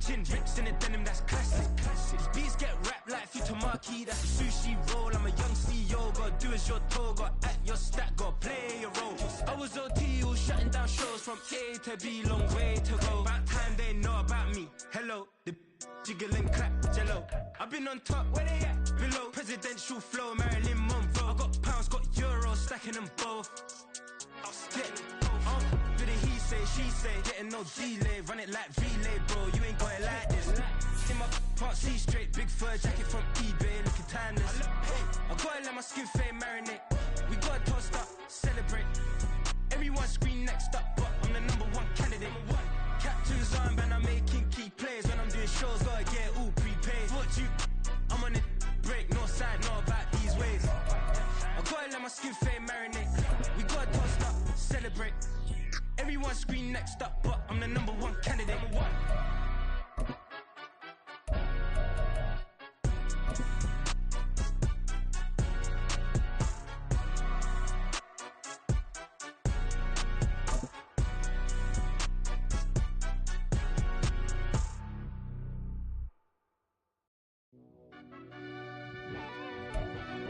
Chin rips in a denim, that's classic. These beats get wrapped like Futamaki, that's a sushi roll. I'm a young CEO, gotta do as you're told, gotta act your stat, gotta play your role. I was OT, all shutting down shows from A to B, long way to go. About time they know about me. Hello, the jiggle and clap, jello. I've been on top, where they at? Below, presidential flow, Marilyn Monroe. I got pounds, got euros, stacking them both. Do the he say, she say, getting no delay, run it like relay, bro. You ain't got it like this. In my part C straight, big fur jacket from eBay, looking timeless. I gotta let my skin fade marinate. We gotta toast up, celebrate. Everyone scream next up, but I'm the #1 candidate. Captain's armband, I'm making key plays. When I'm doing shows, gotta get all prepaid. What you? I'm on it, break, no side, know about these ways. I gotta let my skin fade marinate. We gotta toast up, celebrate. Everyone scream next up, but I'm the #1 candidate.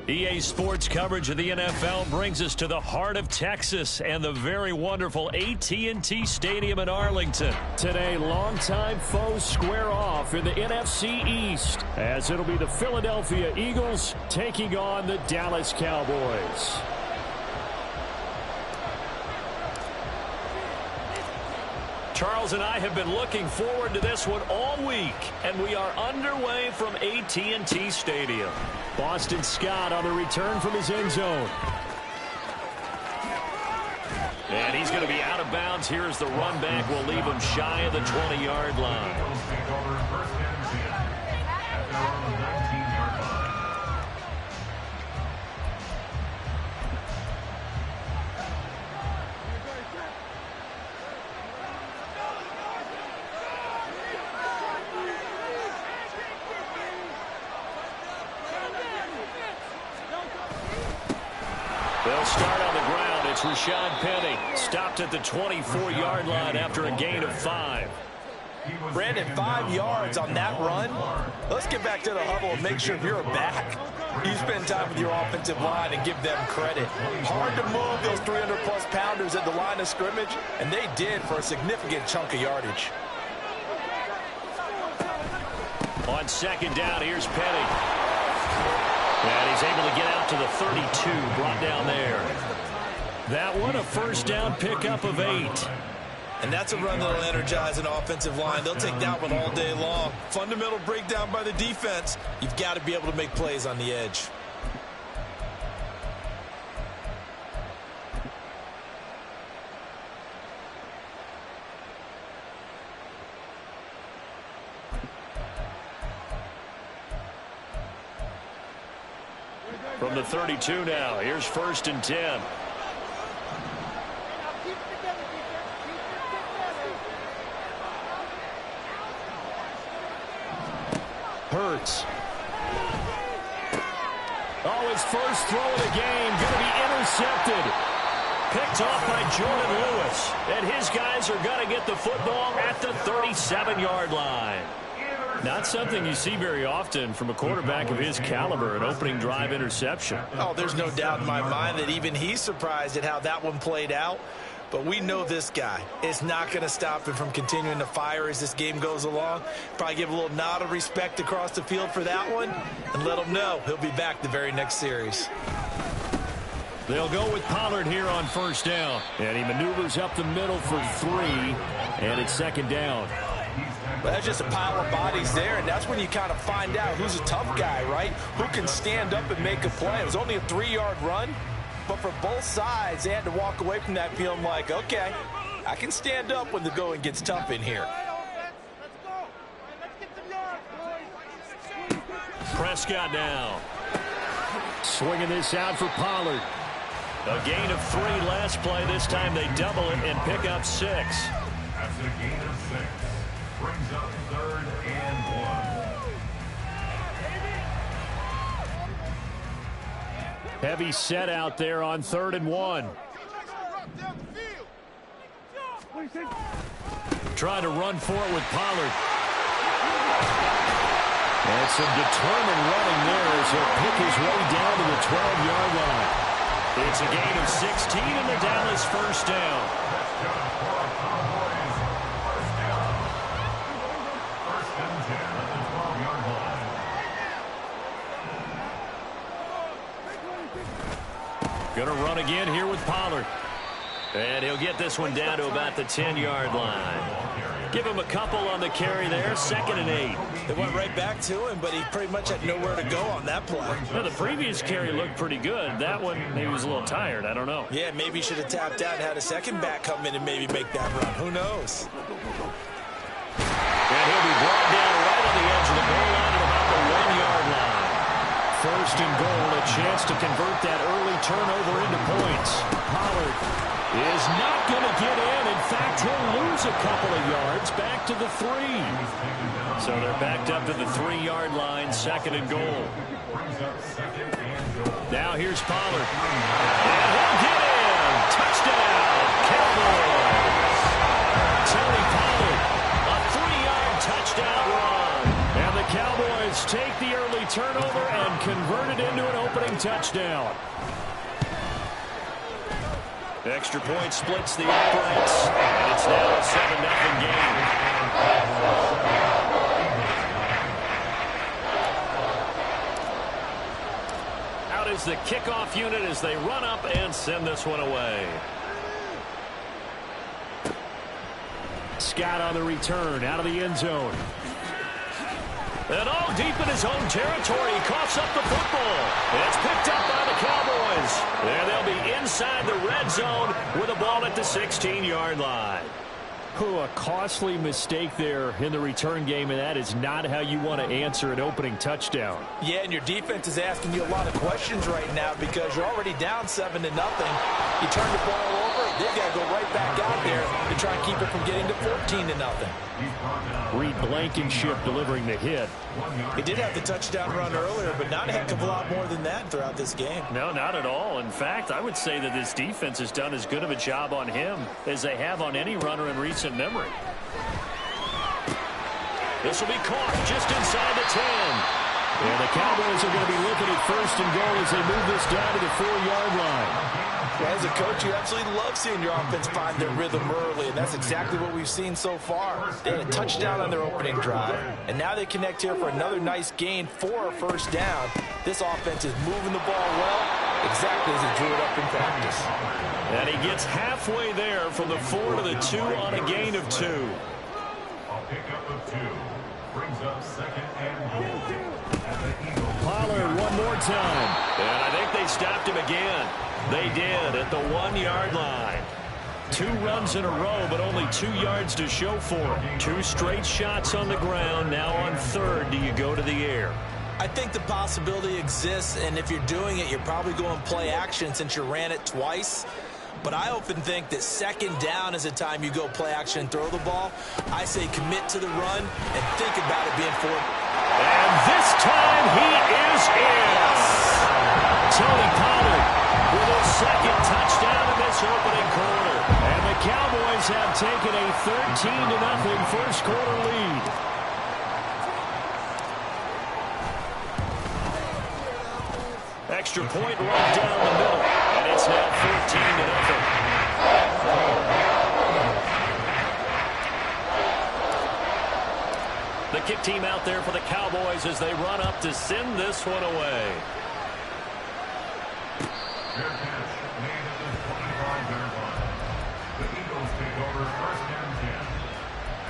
EA Sports coverage of the NFL brings us to the heart of Texas and the very wonderful AT&T Stadium in Arlington. Today, longtime foes square off in the NFC East, as it'll be the Philadelphia Eagles taking on the Dallas Cowboys. Charles and I have been looking forward to this one all week, and we are underway from AT&T Stadium. Boston Scott on the return from his end zone. And he's going to be out of bounds. Here's the run back. Will leave him shy of the 20-yard line. They'll start on the ground. It's Rashad Penny. Stopped at the 24-yard line after a gain of 5. Brandon, 5 yards on that run. Let's get back to the huddle and make sure you're back. You spend time with your offensive line and give them credit. Hard to move those 300-plus pounders at the line of scrimmage, and they did for a significant chunk of yardage. On second down, here's Penny. And he's able to get out to the 32, brought down there. That one, a first down pickup of 8. And that's a run that'll energize an offensive line. They'll take that one all day long. Fundamental breakdown by the defense. You've got to be able to make plays on the edge. From the 32 now, here's 1st and 10. Hurts. Oh, his first throw of the game going to be intercepted. Picked off by Jordan Lewis. And his guys are going to get the football at the 37-yard line. Not something you see very often from a quarterback of his caliber, an opening drive interception. Oh, there's no doubt in my mind that even he's surprised at how that one played out. But we know this guy is not going to stop him from continuing to fire as this game goes along. Probably give a little nod of respect across the field for that one and let him know he'll be back the very next series. They'll go with Pollard here on first down. And he maneuvers up the middle for 3, and it's second down. Well, that's just a pile of bodies there, and that's when you kind of find out who's a tough guy, right? Who can stand up and make a play. It was only a 3-yard run, but for both sides, they had to walk away from that feeling like, okay, I can stand up when the going gets tough in here. Prescott now. Swinging this out for Pollard. A gain of 3 last play. This time they double it and pick up 6. That's a gain of 6. Brings up 3rd and 1. Heavy set out there on 3rd and 1. Trying to run for it with Pollard. And some determined running there as he'll pick his way down to the 12-yard line. It's a gain of 16 and the Dallas first down. Going to run again here with Pollard. And he'll get this one down to about the 10-yard line. Give him a couple on the carry there, 2nd and 8. They went right back to him, but he pretty much had nowhere to go on that play. Well, the previous carry looked pretty good. That one, maybe was a little tired. I don't know. Yeah, maybe he should have tapped out and had a second back come in and maybe make that run. Who knows? And he'll be brought down right on the edge of the goal line at about the 1-yard line. 1st and goal, a chance to convert that early turnover into points. Pollard is not going to get in. In fact, he'll lose a couple of yards back to the 3. So they're backed up to the 3-yard line, 2nd and goal. Now here's Pollard. And he'll get in. Touchdown, Cowboys. Tony Pollard, a 3-yard touchdown run. And the Cowboys take the early turnover and convert it into an opening touchdown. Extra point splits the uprights, and it's now a 7-0 game. Out is the kickoff unit as they run up and send this one away. Scott on the return, out of the end zone. And all deep in his own territory, he coughs up the football. It's picked up by the Cowboys. And they'll be inside the red zone with a ball at the 16-yard line. A costly mistake there in the return game, and that is not how you want to answer an opening touchdown. Yeah, and your defense is asking you a lot of questions right now because you're already down 7-0. You turn the ball over, they've got to go right back out there to try and keep it from getting to 14-0. Reed Blankenship delivering the hit. He did have the touchdown run earlier, but not a heck of a lot more than that throughout this game. No, not at all. In fact, I would say that this defense has done as good of a job on him as they have on any runner in recent memory. This will be caught just inside the 10. And the Cowboys are going to be looking at 1st and goal as they move this down to the 4-yard line. Well, as a coach, you absolutely love seeing your offense find their rhythm early, and that's exactly what we've seen so far. They had a touchdown on their opening drive, and now they connect here for another nice gain for a 1st down. This offense is moving the ball well, exactly as he drew it up in practice. And he gets halfway there from the 4 to the 2 on a gain of 2. A pickup of 2 brings up 2nd and goal. Pollard one more time. And I think they stopped him again. They did at the 1-yard line. 2 runs in a row, but only 2 yards to show for it. 2 straight shots on the ground. Now on 3rd, do you go to the air? I think the possibility exists, and if you're doing it, you're probably going play action since you ran it twice. But I often think that 2nd down is a time you go play action and throw the ball. I say commit to the run and think about it being forward. And this time he is in. Tony Pollard with his 2nd touchdown in this opening quarter. And the Cowboys have taken a 13-0 first quarter lead. Extra point right down the middle. And it's now 14-0. The kick team out there for the Cowboys as they run up to send this one away. Fair catch made at the 25-yard line. The Eagles take over 1st and 10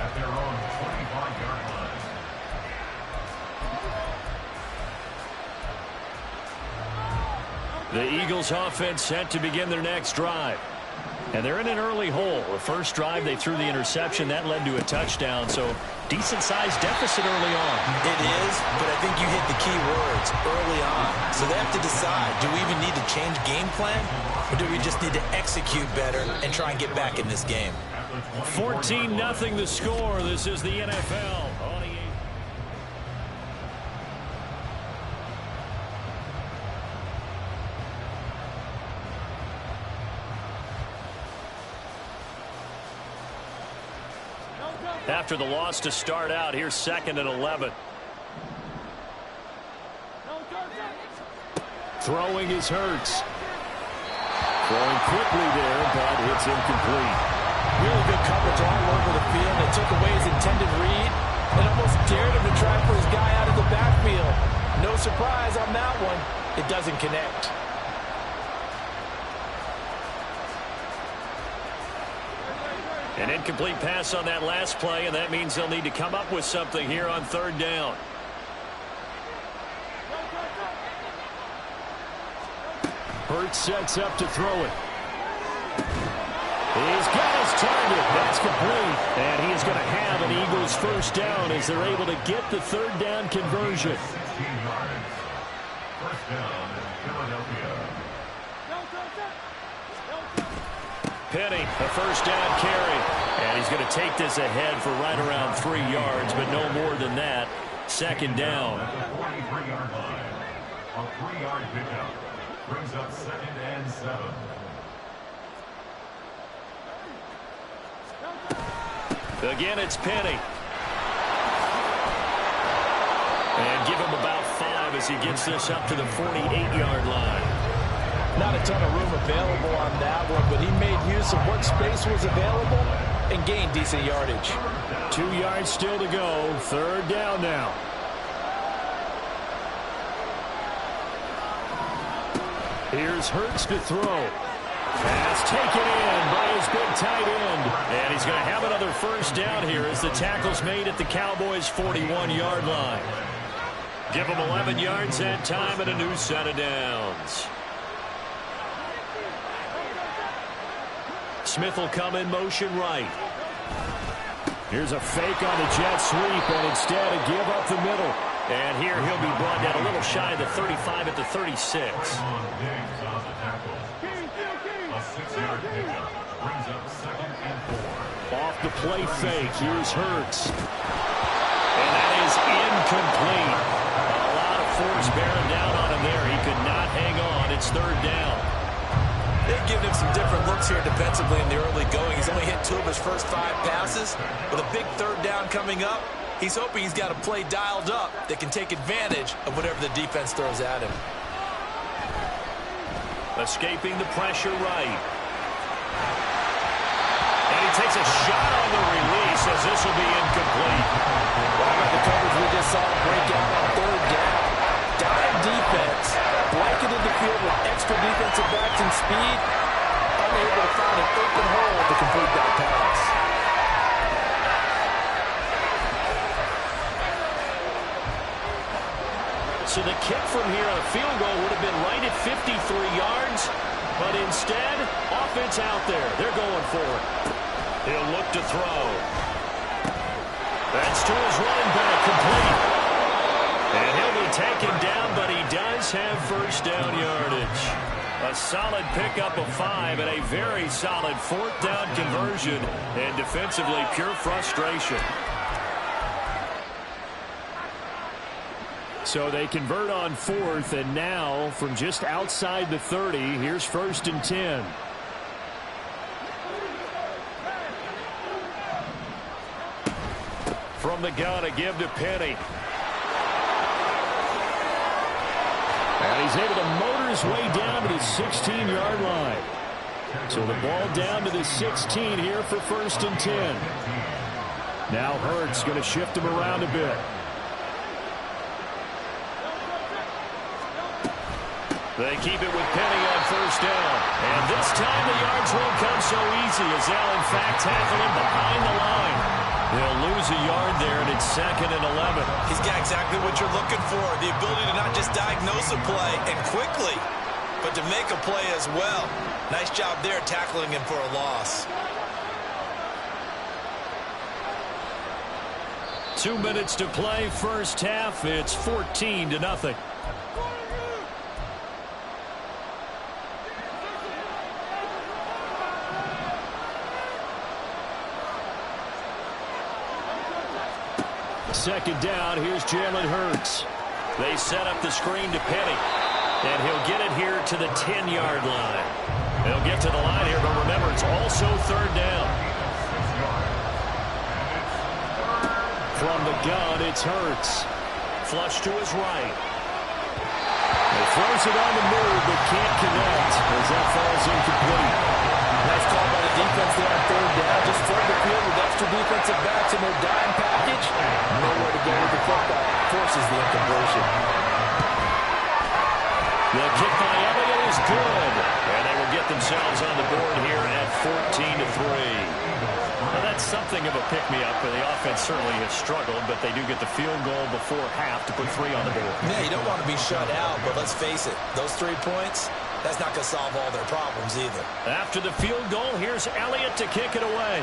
at their own 25-yard line. The Eagles offense set to begin their next drive. And they're in an early hole. The first drive, they threw the interception. That led to a touchdown. So decent-sized deficit early on. It is, but I think you hit the key words early on. So they have to decide, do we even need to change game plan? Or do we just need to execute better and try and get back in this game? 14-0 the score. This is the NFL. After the loss to start out, here's 2nd and 11. Throwing is Hurts. Throwing quickly there, but it's incomplete. Really good coverage all over the field. They took away his intended read and almost dared him to try for his guy out of the backfield. No surprise on that one. It doesn't connect. An incomplete pass on that last play, and that means they'll need to come up with something here on 3rd down. Hurts sets up to throw it. He's got his target. That's complete. And he is going to have an Eagles 1st down as they're able to get the 3rd down conversion. 16 yards. 1st down in Philadelphia. Penny, a 1st down carry. And he's going to take this ahead for right around 3 yards, but no more than that. 2nd down. At the 43-yard line. A 3-yard pickup. Brings up 2nd and 7. Again, it's Penny. And give him about 5 as he gets this up to the 48-yard line. Not a ton of room available on that one, but he made use of what space was available and gained decent yardage. 2 yards still to go. 3rd down now. Here's Hurts to throw. Pass taken in by his big tight end. And he's going to have another 1st down here as the tackle's made at the Cowboys' 41-yard line. Give him 11 yards that time and a new set of downs. Smith will come in motion right. Here's a fake on the jet sweep, and instead a give up the middle. And here he'll be brought down a little shy of the 35 at the 36. A 6-yard pickup brings up 2nd and 4. Off the play fake, here's Hurts. And that is incomplete. A lot of force bearing down on him there. He could not hang on. It's 3rd down. They've given him some different looks here defensively in the early going. He's only hit 2 of his first 5 passes. With a big 3rd down coming up, he's hoping he's got a play dialed up that can take advantage of whatever the defense throws at him. Escaping the pressure right. And he takes a shot on the release as this will be incomplete. What about the coverage we just saw break out on 3rd down? Dime defense, blanketed the field with extra defensive backs and speed, unable to find an open hole to complete that pass. So the kick from here on a field goal would have been right at 53 yards, but instead, offense out there. They're going for it. He'll look to throw. That's to his running back, complete. And he'll be taken down, but he does have 1st down yardage. A solid pickup of 5 and a very solid 4th down conversion, and defensively pure frustration. So they convert on 4th, and now from just outside the 30, here's 1st and 10. From the gun, a give to Penny. And he's able to motor his way down to the 16-yard line. So the ball down to the 16 here for 1st and 10. Now Hurts going to shift him around a bit. They keep it with Penny on 1st down. And this time the yards won't come so easy as they'll in fact tackle him behind the line. They'll lose a yard there, and it's 2nd and 11. He's got exactly what you're looking for, the ability to not just diagnose a play and quickly, but to make a play as well. Nice job there tackling him for a loss. 2 minutes to play, 1st half. It's 14-0. Second down, here's Jalen Hurts. They set up the screen to Penny, and he'll get it here to the 10-yard line. They'll get to the line here, but remember, it's also 3rd down. From the gun, it's Hurts. Flush to his right. He throws it on the move, but can't connect as that falls incomplete. Nice call by the defense there on third down. Just flood the field with extra defensive backs in their dime package. Nowhere to go with the football. Forces the incompletion. The kick by Elliott is good. And they will get themselves on the board here at 14-3. Well, that's something of a pick-me-up. The offense certainly has struggled, but they do get the field goal before half to put 3 on the board. Yeah, you don't want to be shut out, but let's face it. Those 3 points, that's not going to solve all their problems either. After the field goal, here's Elliott to kick it away.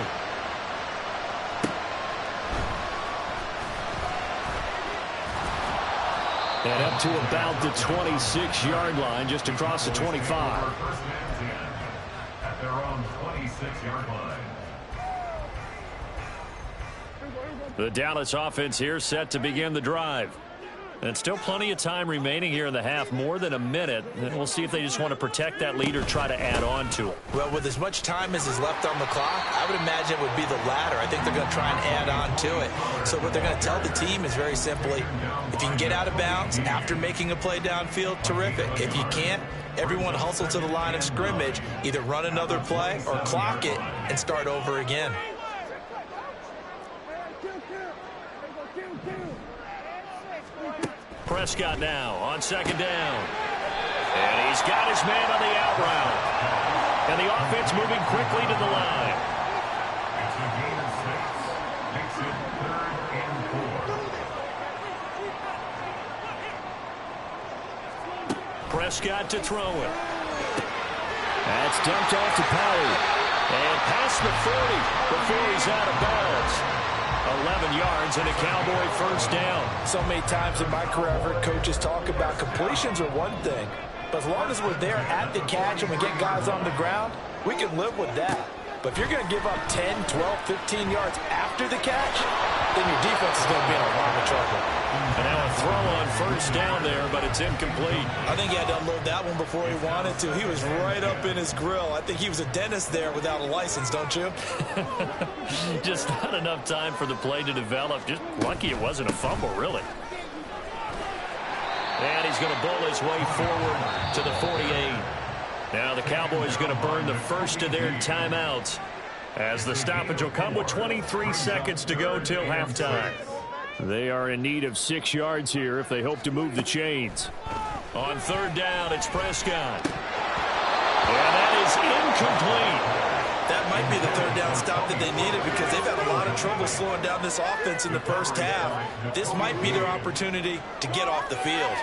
And up to about the 26-yard line, just across the 25. First and 10 at their own 26-yard line. The Dallas offense here set to begin the drive. And still plenty of time remaining here in the half, more than a minute. And we'll see if they just want to protect that lead or try to add on to it. Well, with as much time as is left on the clock, I would imagine it would be the latter. I think they're going to try and add on to it. So what they're going to tell the team is very simply, if you can get out of bounds after making a play downfield, terrific. If you can't, everyone hustle to the line of scrimmage, either run another play or clock it and start over again. Prescott now on second down. And he's got his man on the out route. And the offense moving quickly to the line. It's a gain of 6. Makes it 3rd and 4. Prescott to throw it. That's dumped off to Pollard. And past the 40 before he's out of bounds. 11 yards and a Cowboy first down. So many times in my career, I've heard coaches talk about completions are one thing, but as long as we're there at the catch and we get guys on the ground, we can live with that. But if you're going to give up 10, 12, 15 yards after the catch, then your defense is going to be in a lot of trouble. And now a throw on first down there, but it's incomplete. I think he had to unload that one before he wanted to. He was right up in his grill. I think he was a dentist there without a license, don't you? Just not enough time for the play to develop. Just lucky it wasn't a fumble, really. And he's going to bowl his way forward to the 48. Now the Cowboys going to burn the first of their timeouts as the stoppage will come with 23 seconds to go till halftime. They are in need of 6 yards here if they hope to move the chains. On third down, it's Prescott. And that is incomplete. That might be the third down stop that they needed because they've had a lot of trouble slowing down this offense in the first half. This might be their opportunity to get off the field.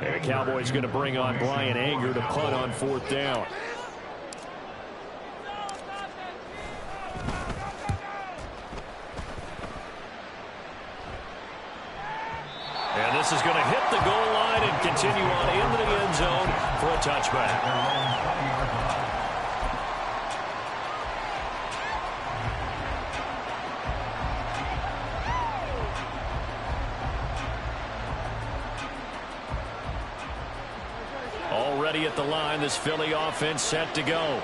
And the Cowboys going to bring on Brian Anger to punt on fourth down. And this is going to hit the goal line and continue on into the end zone for a touchback. Already at the line, this Philly offense set to go.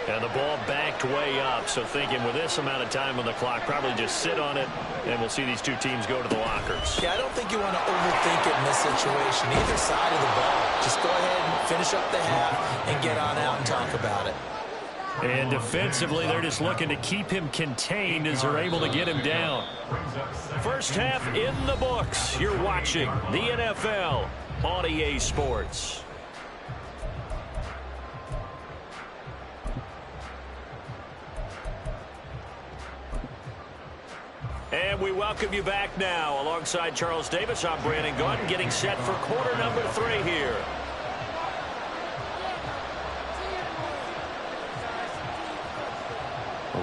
And the ball backed way up, so thinking with this amount of time on the clock, probably just sit on it, and we'll see these two teams go to the lockers. Yeah, I don't think you want to overthink it in this situation, either side of the ball. Just go ahead and finish up the half and get on out and talk about it. And defensively, they're just looking to keep him contained as they're able to get him down. First half in the books. You're watching the NFL on EA Sports. And we welcome you back now. Alongside Charles Davis, I'm Brandon Gaudin, getting set for quarter number 3 here.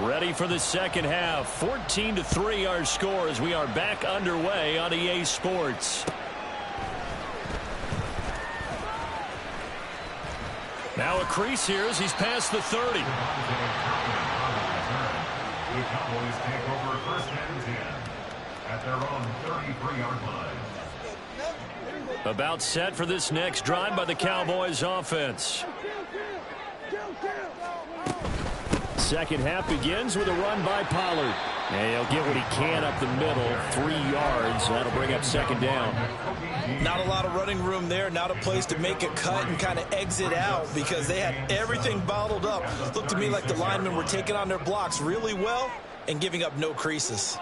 Ready for the second half. 14-3 our score as we are back underway on EA Sports. Now a crease here as he's past the 30. The Cowboys take over first and 10 at their own 33-yard line. About set for this next drive by the Cowboys offense. second half begins with a run by Pollard. And he'll get what he can up the middle, 3 yards. That'll bring up second down. Not a lot of running room there, not a place to make a cut and kind of exit out because they had everything bottled up. Looked to me like the linemen were taking on their blocks really well and giving up no creases.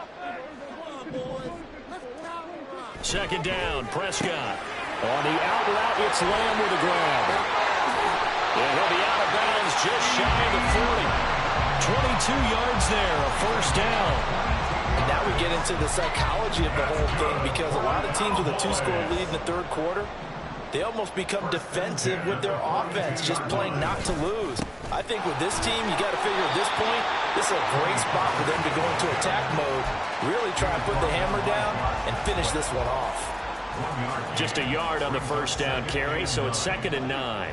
Second down, Prescott. On the out route, it's Lamb with a grab. And he'll be out of bounds just shy of the 40. 22 yards there, a first down. And now we get into the psychology of the whole thing because a lot of teams with a 2-score lead in the third quarter, they almost become defensive with their offense, just playing not to lose. I think with this team, you got to figure at this point, this is a great spot for them to go into attack mode, really try and put the hammer down and finish this one off. Just a yard on the first down carry, so it's 2nd and 9.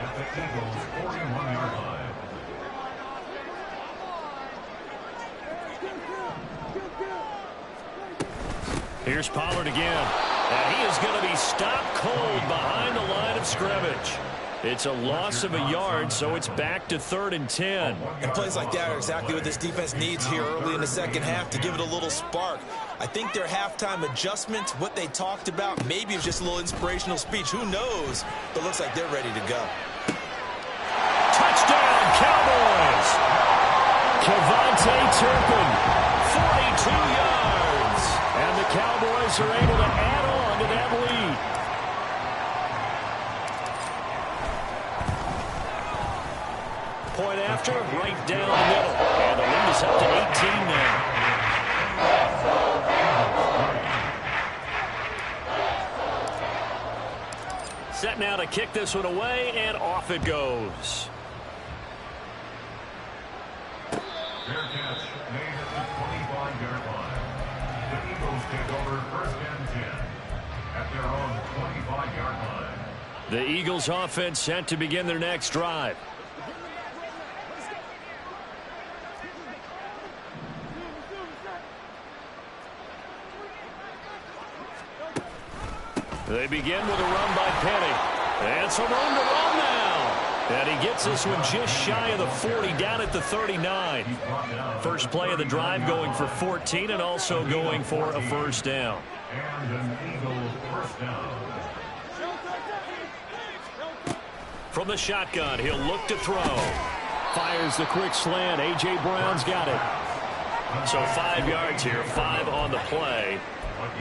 Here's Pollard again. And he is going to be stopped cold behind the line of scrimmage. It's a loss of a yard, so it's back to 3rd and 10. And plays like that are exactly what this defense needs here early in the second half to give it a little spark. I think their halftime adjustments, what they talked about, maybe it was just a little inspirational speech. Who knows? But looks like they're ready to go. Touchdown, Cowboys! Kevontae Turpin, 42 yards. And the Cowboys are able to add on to that lead. Point after, right down the middle. And the lead is up to 18 now. Set now to kick this one away, and off it goes. Fair catch made at the 25-yard line. The Eagles take over 1st and 10 at their own 25-yard line. The Eagles offense set to begin their next drive. They begin with a run by Penny. And some room to run now. And he gets this one just shy of the 40, down at the 39. First play of the drive going for 14 and also going for a first down. And an Eagle first down. From the shotgun, he'll look to throw. Fires the quick slant. A.J. Brown's got it. So 5 yards here, 5 on the play.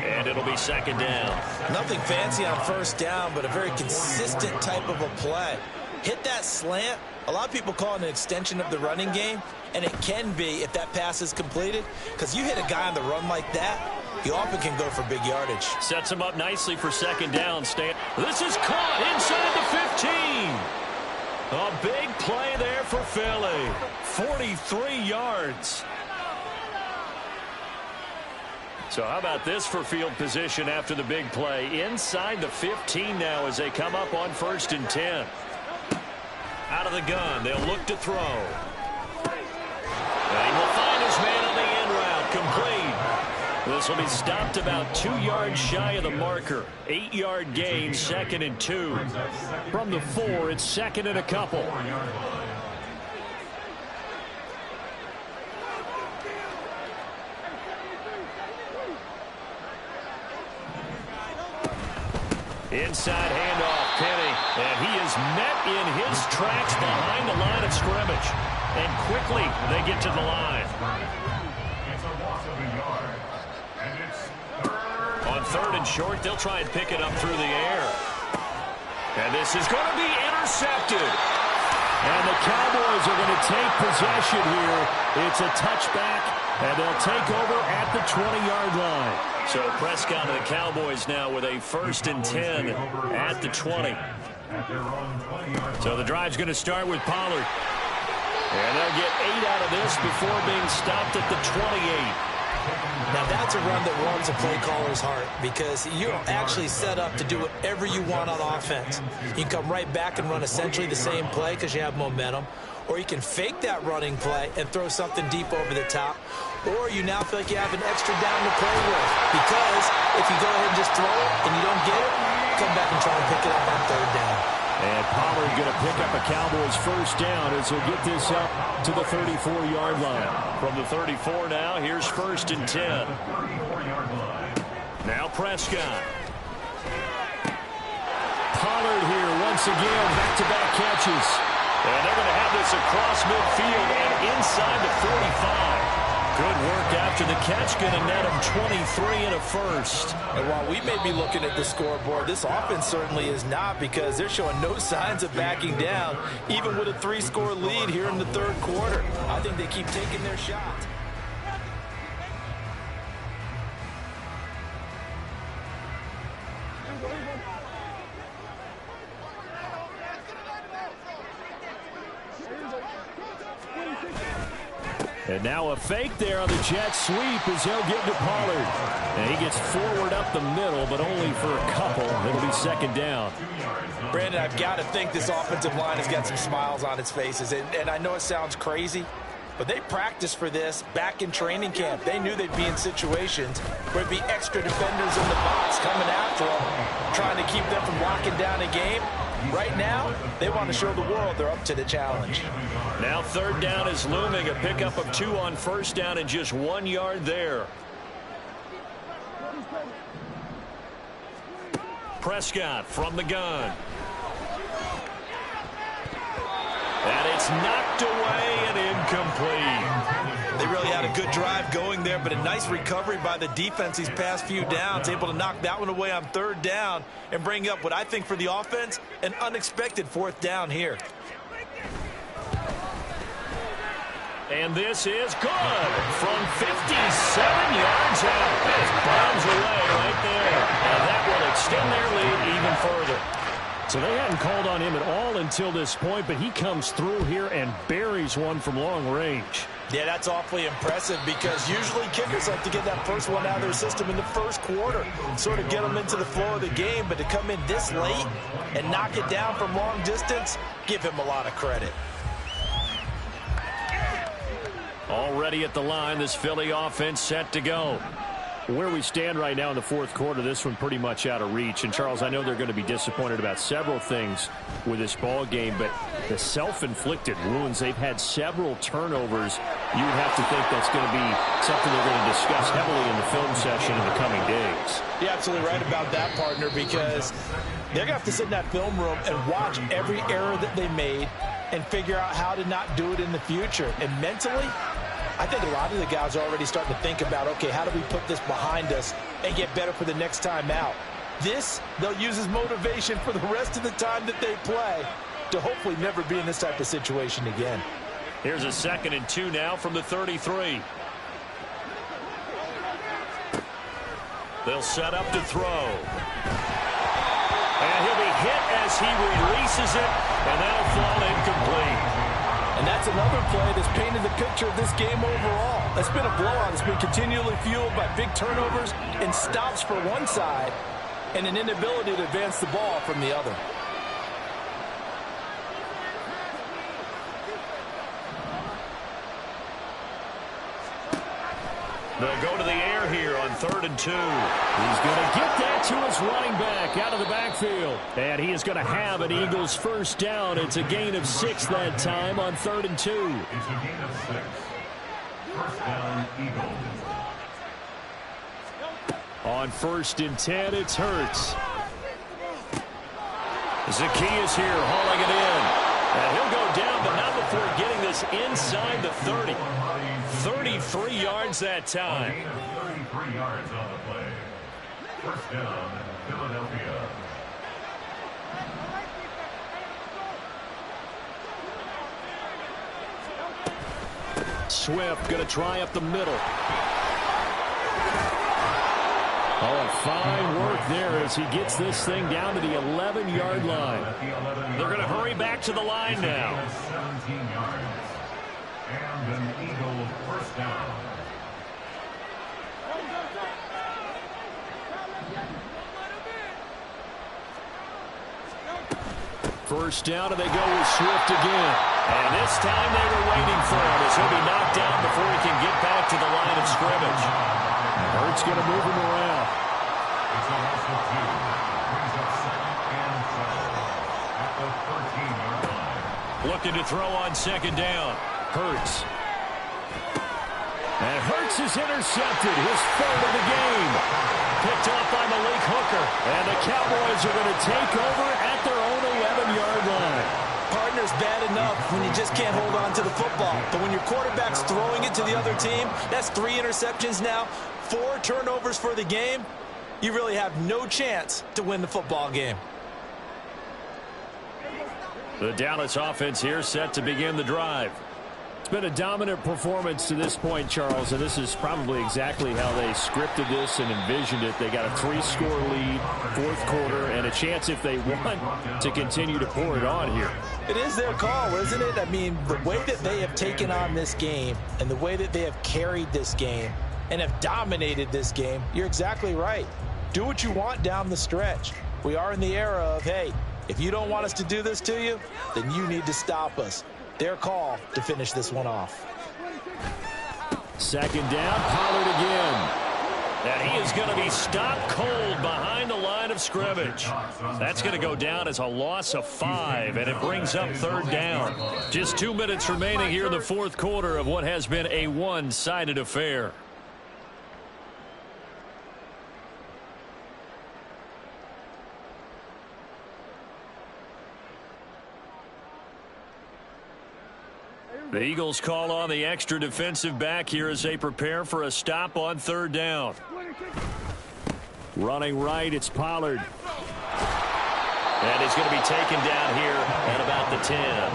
And it'll be second down. Nothing fancy on first down, but a very consistent type of a play. Hit that slant. A lot of people call it an extension of the running game, and it can be if that pass is completed, because you hit a guy on the run like that, he often can go for big yardage. Sets him up nicely for second down. This is caught inside the 15. A big play there for Philly. 43 yards. So how about this for field position after the big play? Inside the 15 now as they come up on 1st and 10. Out of the gun, they'll look to throw. And he will find his man on the end route, complete. This will be stopped about 2 yards shy of the marker. 8-yard gain, 2nd and 2. From the 4, it's 2nd and a couple. Inside handoff, Penny. And he is met in his tracks behind the line of scrimmage. And quickly, they get to the line. It's a loss of a yard. And it's 3rd. On 3rd and short, they'll try and pick it up through the air. And this is going to be intercepted. And the Cowboys are going to take possession here. It's a touchback, and they'll take over at the 20-yard line. So Prescott and the Cowboys now with a 1st and 10 at the 20. So the drive's going to start with Pollard. And they'll get 8 out of this before being stopped at the 28. Now that's a run that warms a play caller's heart because you're actually set up to do whatever you want on offense. You can come right back and run essentially the same play because you have momentum, or you can fake that running play and throw something deep over the top, or you now feel like you have an extra down to play with because if you go ahead and just throw it and you don't get it, come back and try and pick it up on 3rd down. And Pollard going to pick up a Cowboys first down as he'll get this up to the 34-yard line. From the 34 now, here's 1st and 10. Now Prescott. Pollard here once again, back-to-back catches. And they're going to have this across midfield and inside the 45. Good work after the catch, going to net him 23 and a first. And while we may be looking at the scoreboard, this offense certainly is not, because they're showing no signs of backing down, even with a 3-score lead here in the third quarter. I think they keep taking their shots. And now a fake there on the jet sweep as he'll get to Pollard. And he gets forward up the middle, but only for a couple. It'll be 2nd down. Brandon, I've got to think this offensive line has got some smiles on its faces. And I know it sounds crazy, but they practiced for this back in training camp. They knew they'd be in situations where it'd be extra defenders in the box coming after them, trying to keep them from locking down a game. Right now, they want to show the world they're up to the challenge. Now 3rd down is looming. A pickup of 2 on 1st down and just 1 yard there. Prescott from the gun. And it's knocked away and incomplete. They really had a good drive going there, but a nice recovery by the defense these past few downs, able to knock that one away on 3rd down and bring up what I think for the offense, an unexpected 4th down here. And this is good from 57 yards out. It's bombs away right there. And that will extend their lead even further. So they hadn't called on him at all until this point, but he comes through here and buries one from long range. Yeah, that's awfully impressive, because usually kickers like to get that first one out of their system in the first quarter, sort of get them into the flow of the game. But to come in this late and knock it down from long distance, give him a lot of credit. Already at the line, this Philly offense set to go. Where we stand right now in the 4th quarter, this one pretty much out of reach. And, Charles, I know they're going to be disappointed about several things with this ball game, but the self-inflicted wounds, they've had several turnovers. You would have to think that's going to be something they're going to discuss heavily in the film session in the coming days. You're absolutely right about that, partner, because they're going to have to sit in that film room and watch every error that they made and figure out how to not do it in the future. And mentally, I think a lot of the guys are already starting to think about, okay, how do we put this behind us and get better for the next time out? This, they'll use as motivation for the rest of the time that they play to hopefully never be in this type of situation again. Here's a 2nd and 2 now from the 33. They'll set up to throw. And he'll be hit as he releases it, and that'll fall incomplete. And that's another play that's painted the picture of this game overall. It's been a blowout. It's been continually fueled by big turnovers and stops for one side and an inability to advance the ball from the other. They'll go to the air here on 3rd and 2. He's going to get that to his running back out of the backfield. And he is going to have an Eagles first down. It's a gain of 6 that time on 3rd and 2. It's a gain of 6. First down, Eagles. On 1st and 10, it's Hurts. Zacchaeus here hauling it in. And he'll go down, but not before getting this inside the 30. 33 yards that time. 33 yards on the play. First down, Philadelphia. Swift going to try up the middle. Oh, fine work there as he gets this thing down to the 11-yard line. They're going to hurry back to the line now. 17 yards. And an Eagle first down. First down, and they go with Swift again. And this time they were waiting for him as he'll be knocked down before he can get back to the line of scrimmage. Hurts going to move him around. It's a loss of 2. Brings up 2nd and 7. At the 13-yard line. Looking to throw on second down. Hurts. And Hurts is intercepted. His third of the game. Picked off by Malik Hooker. And the Cowboys are going to take over at their own 11-yard line. Partner's bad enough when you just can't hold on to the football. But when your quarterback's throwing it to the other team, that's 3 interceptions now, 4 turnovers for the game. You really have no chance to win the football game. The Dallas offense here set to begin the drive. It's been a dominant performance to this point, Charles, and this is probably exactly how they scripted this and envisioned it. They got a 3-score lead, fourth quarter, and a chance, if they want, to continue to pour it on here. It is their call, isn't it? I mean, the way that they have taken on this game and the way that they have carried this game and have dominated this game, you're exactly right. Do what you want down the stretch. We are in the era of, hey, if you don't want us to do this to you, then you need to stop us. Their call to finish this one off. Second down, Pollard again. And he is going to be stopped cold behind the line of scrimmage. That's going to go down as a loss of 5, and it brings up third down. Just 2 minutes remaining here in the fourth quarter of what has been a one-sided affair. The Eagles call on the extra defensive back here as they prepare for a stop on third down. Running right, it's Pollard. And he's going to be taken down here at about the 10.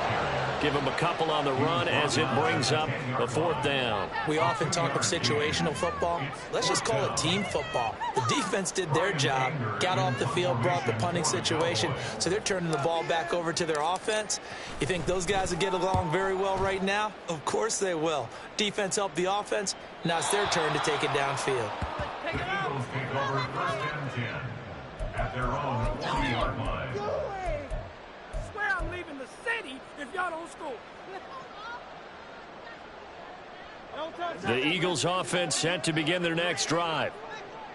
Give him a couple on the run as it brings up the fourth down. We often talk of situational football. Let's just call it team football. The defense did their job, got off the field, brought the punting situation, so they're turning the ball back over to their offense. You think those guys will get along very well right now? Of course they will. Defense helped the offense. Now it's their turn to take it downfield. The Eagles take over first and 10 at their own 40-yard line. I swear I'm leaving the city if y'all don't score. The Eagles offense set to begin their next drive.